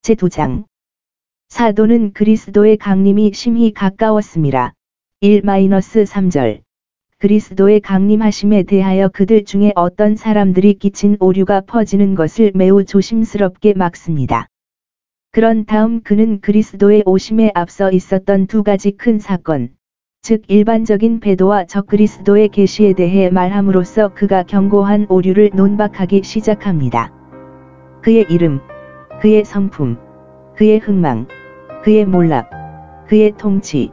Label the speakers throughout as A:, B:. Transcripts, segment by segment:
A: 제2장. 사도는 그리스도의 강림이 심히 가까웠음이라. 1-3절. 그리스도의 강림하심에 대하여 그들 중에 어떤 사람들이 끼친 오류가 퍼지는 것을 매우 조심스럽게 막습니다. 그런 다음 그는 그리스도의 오심에 앞서 있었던 두 가지 큰 사건, 즉 일반적인 배도와 적그리스도의 계시에 대해 말함으로써 그가 경고한 오류를 논박하기 시작합니다. 그의 이름, 그의 성품, 그의 흥망, 그의 몰락, 그의 통치,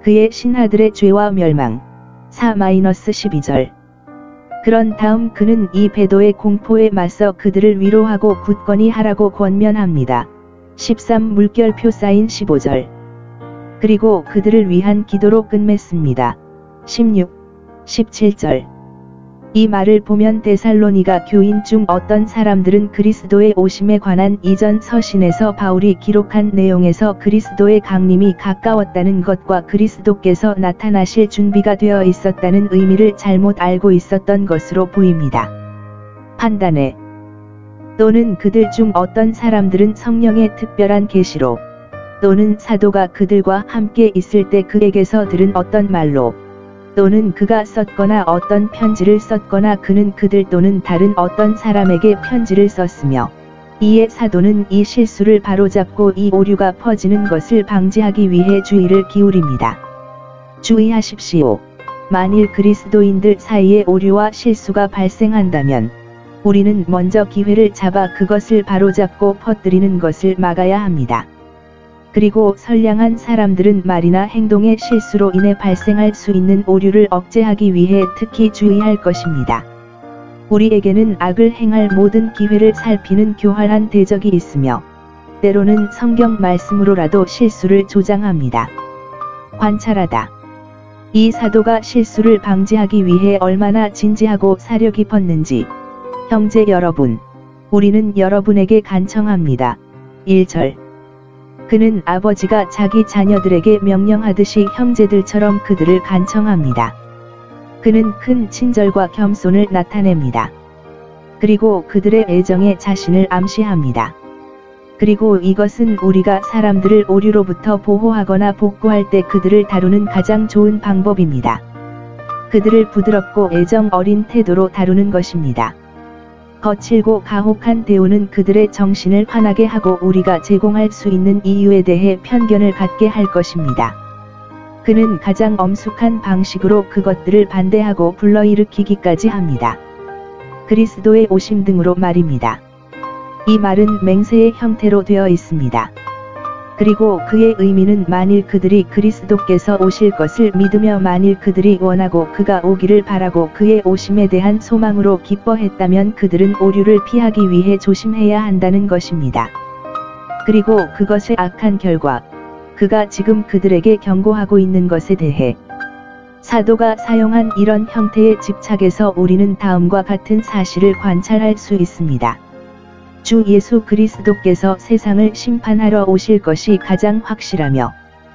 A: 그의 신하들의 죄와 멸망. 4-12절. 그런 다음 그는 이 배도의 공포에 맞서 그들을 위로하고 굳건히 하라고 권면합니다. 13물결표 사인 15절. 그리고 그들을 위한 기도로 끝맺습니다. 16, 17절. 이 말을 보면 데살로니가 교인 중 어떤 사람들은 그리스도의 오심에 관한 이전 서신에서 바울이 기록한 내용에서 그리스도의 강림이 가까웠다는 것과 그리스도께서 나타나실 준비가 되어 있었다는 의미를 잘못 알고 있었던 것으로 보입니다. 판단에 또는 그들 중 어떤 사람들은 성령의 특별한 계시로 또는 사도가 그들과 함께 있을 때 그에게서 들은 어떤 말로 또는 그가 썼거나 어떤 편지를 썼거나 그는 그들 또는 다른 어떤 사람에게 편지를 썼으며 이에 사도는 이 실수를 바로잡고 이 오류가 퍼지는 것을 방지하기 위해 주의를 기울입니다. 주의하십시오. 만일 그리스도인들 사이에 오류와 실수가 발생한다면 우리는 먼저 기회를 잡아 그것을 바로잡고 퍼뜨리는 것을 막아야 합니다. 그리고 선량한 사람들은 말이나 행동의 실수로 인해 발생할 수 있는 오류를 억제하기 위해 특히 주의할 것입니다. 우리에게는 악을 행할 모든 기회를 살피는 교활한 대적이 있으며 때로는 성경 말씀으로라도 실수를 조장합니다. 관찰하다. 이 사도가 실수를 방지하기 위해 얼마나 진지하고 사려 깊었는지 형제 여러분, 우리는 여러분에게 간청합니다. 1절. 그는 아버지가 자기 자녀들에게 명령하듯이 형제들처럼 그들을 간청합니다. 그는 큰 친절과 겸손을 나타냅니다. 그리고 그들의 애정에 자신을 암시합니다. 그리고 이것은 우리가 사람들을 오류로부터 보호하거나 복구할 때 그들을 다루는 가장 좋은 방법입니다. 그들을 부드럽고 애정 어린 태도로 다루는 것입니다. 거칠고 가혹한 대우는 그들의 정신을 화나게 하고 우리가 제공할 수 있는 이유에 대해 편견을 갖게 할 것입니다. 그는 가장 엄숙한 방식으로 그것들을 반대하고 불러일으키기까지 합니다. 그리스도의 오심 등으로 말입니다. 이 말은 맹세의 형태로 되어 있습니다. 그리고 그의 의미는 만일 그들이 그리스도께서 오실 것을 믿으며 만일 그들이 원하고 그가 오기를 바라고 그의 오심에 대한 소망으로 기뻐했다면 그들은 오류를 피하기 위해 조심해야 한다는 것입니다. 그리고 그것의 악한 결과, 그가 지금 그들에게 경고하고 있는 것에 대해 사도가 사용한 이런 형태의 집착에서 우리는 다음과 같은 사실을 관찰할 수 있습니다. 주 예수 그리스도께서 세상을 심판하러 오실 것이 가장 확실하며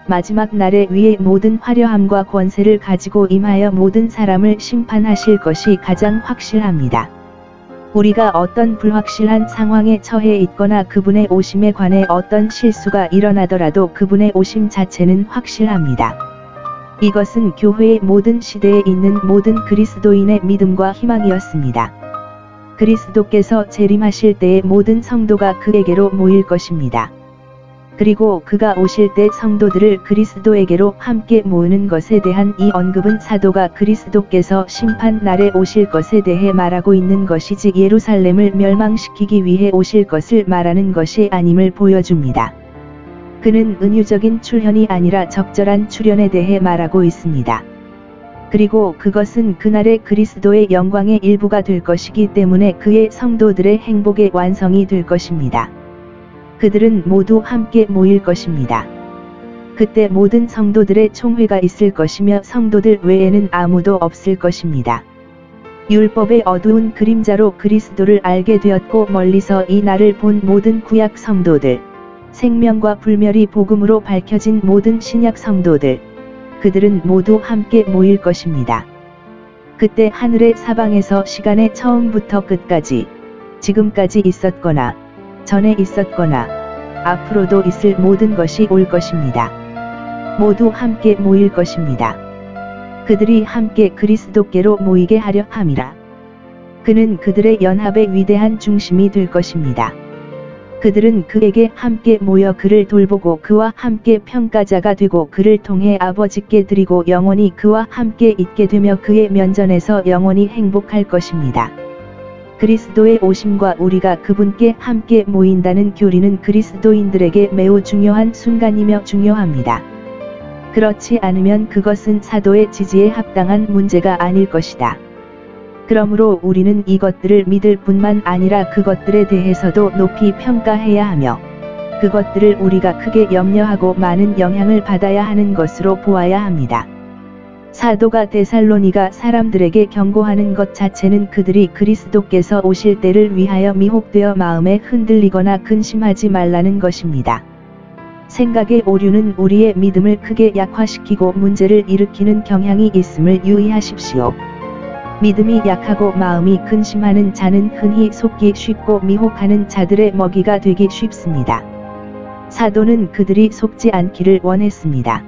A: 마지막 날에 위의 모든 화려함과 권세를 가지고 임하여 모든 사람을 심판하실 것이 가장 확실합니다. 우리가 어떤 불확실한 상황에 처해 있거나 그분의 오심에 관해 어떤 실수가 일어나더라도 그분의 오심 자체는 확실합니다. 이것은 교회의 모든 시대에 있는 모든 그리스도인의 믿음과 희망이었습니다. 그리스도께서 재림하실 때에 모든 성도가 그에게로 모일 것입니다. 그리고 그가 오실 때 성도들을 그리스도에게로 함께 모으는 것에 대한 이 언급은 사도가 그리스도께서 심판 날에 오실 것에 대해 말하고 있는 것이지 예루살렘을 멸망시키기 위해 오실 것을 말하는 것이 아님을 보여줍니다. 그는 은유적인 출현이 아니라 적절한 출현에 대해 말하고 있습니다. 그리고 그것은 그날의 그리스도의 영광의 일부가 될 것이기 때문에 그의 성도들의 행복의 완성이 될 것입니다. 그들은 모두 함께 모일 것입니다. 그때 모든 성도들의 총회가 있을 것이며 성도들 외에는 아무도 없을 것입니다. 율법의 어두운 그림자로 그리스도를 알게 되었고 멀리서 이 날을 본 모든 구약 성도들, 생명과 불멸이 복음으로 밝혀진 모든 신약 성도들, 그들은 모두 함께 모일 것입니다. 그때 하늘의 사방에서 시간의 처음부터 끝까지, 지금까지 있었거나, 전에 있었거나, 앞으로도 있을 모든 것이 올 것입니다. 모두 함께 모일 것입니다. 그들이 함께 그리스도께로 모이게 하려 함이라. 그는 그들의 연합의 위대한 중심이 될 것입니다. 그들은 그에게 함께 모여 그를 돌보고 그와 함께 평가자가 되고 그를 통해 아버지께 드리고 영원히 그와 함께 있게 되며 그의 면전에서 영원히 행복할 것입니다. 그리스도의 오심과 우리가 그분께 함께 모인다는 교리는 그리스도인들에게 매우 중요한 순간이며 중요합니다. 그렇지 않으면 그것은 사도의 지지에 합당한 문제가 아닐 것이다. 그러므로 우리는 이것들을 믿을 뿐만 아니라 그것들에 대해서도 높이 평가해야 하며 그것들을 우리가 크게 염려하고 많은 영향을 받아야 하는 것으로 보아야 합니다. 사도가 데살로니가 사람들에게 경고하는 것 자체는 그들이 그리스도께서 오실 때를 위하여 미혹되어 마음에 흔들리거나 근심하지 말라는 것입니다. 생각의 오류는 우리의 믿음을 크게 약화시키고 문제를 일으키는 경향이 있음을 유의하십시오. 믿음이 약하고 마음이 근심하는 자는 흔히 속기 쉽고 미혹하는 자들의 먹이가 되기 쉽습니다. 사도는 그들이 속지 않기를 원했습니다.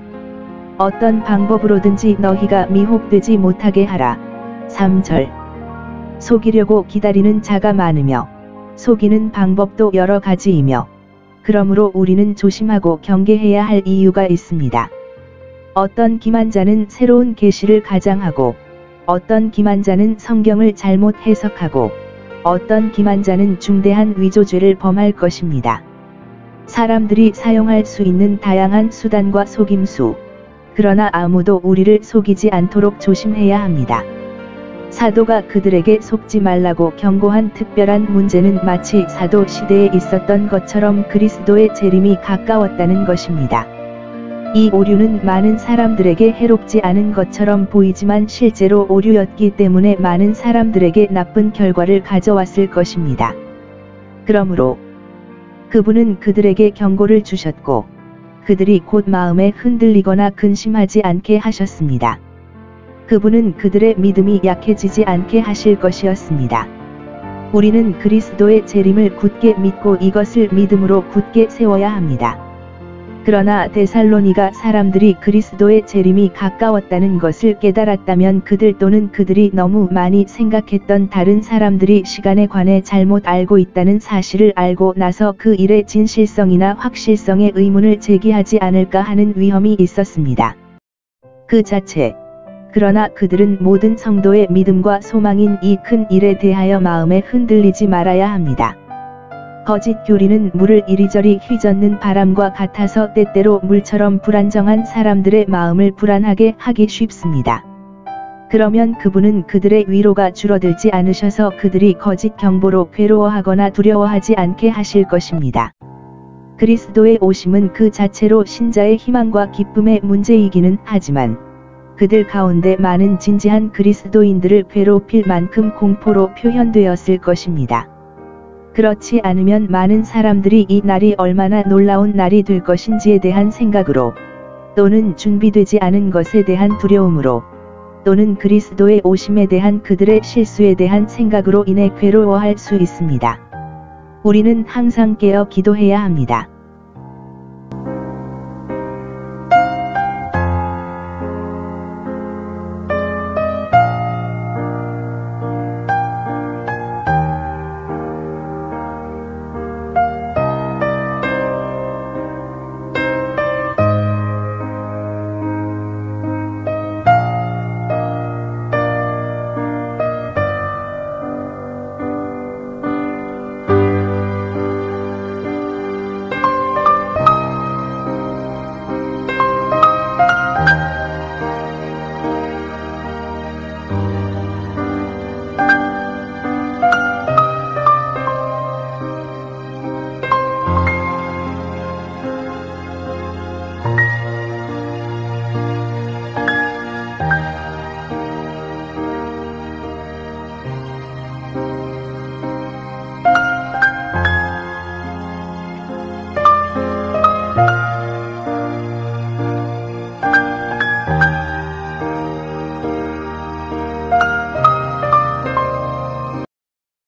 A: 어떤 방법으로든지 너희가 미혹되지 못하게 하라. 3절. 속이려고 기다리는 자가 많으며 속이는 방법도 여러 가지이며 그러므로 우리는 조심하고 경계해야 할 이유가 있습니다. 어떤 기만자는 새로운 계시를 가장하고 어떤 기만자는 성경을 잘못 해석하고 어떤 기만자는 중대한 위조죄를 범할 것입니다. 사람들이 사용할 수 있는 다양한 수단과 속임수, 그러나 아무도 우리를 속이지 않도록 조심해야 합니다. 사도가 그들에게 속지 말라고 경고한 특별한 문제는 마치 사도 시대에 있었던 것처럼 그리스도의 재림이 가까웠다는 것입니다. 이 오류는 많은 사람들에게 해롭지 않은 것처럼 보이지만 실제로 오류였기 때문에 많은 사람들에게 나쁜 결과를 가져왔을 것입니다. 그러므로 그분은 그들에게 경고를 주셨고 그들이 곧 마음에 흔들리거나 근심하지 않게 하셨습니다. 그분은 그들의 믿음이 약해지지 않게 하실 것이었습니다. 우리는 그리스도의 재림을 굳게 믿고 이것을 믿음으로 굳게 세워야 합니다. 그러나 데살로니가 사람들이 그리스도의 재림이 가까웠다는 것을 깨달았다면 그들 또는 그들이 너무 많이 생각했던 다른 사람들이 시간에 관해 잘못 알고 있다는 사실을 알고 나서 그 일의 진실성이나 확실성에 의문을 제기하지 않을까 하는 위험이 있었습니다. 그 자체. 그러나 그들은 모든 성도의 믿음과 소망인 이 큰 일에 대하여 마음에 흔들리지 말아야 합니다. 거짓 교리는 물을 이리저리 휘젓는 바람과 같아서 때때로 물처럼 불안정한 사람들의 마음을 불안하게 하기 쉽습니다. 그러면 그분은 그들의 위로가 줄어들지 않으셔서 그들이 거짓 경보로 괴로워하거나 두려워하지 않게 하실 것입니다. 그리스도의 오심은 그 자체로 신자의 희망과 기쁨의 문제이기는 하지만 그들 가운데 많은 진지한 그리스도인들을 괴롭힐 만큼 공포로 표현되었을 것입니다. 그렇지 않으면 많은 사람들이 이 날이 얼마나 놀라운 날이 될 것인지에 대한 생각으로 또는 준비되지 않은 것에 대한 두려움으로 또는 그리스도의 오심에 대한 그들의 실수에 대한 생각으로 인해 괴로워할 수 있습니다. 우리는 항상 깨어 기도해야 합니다.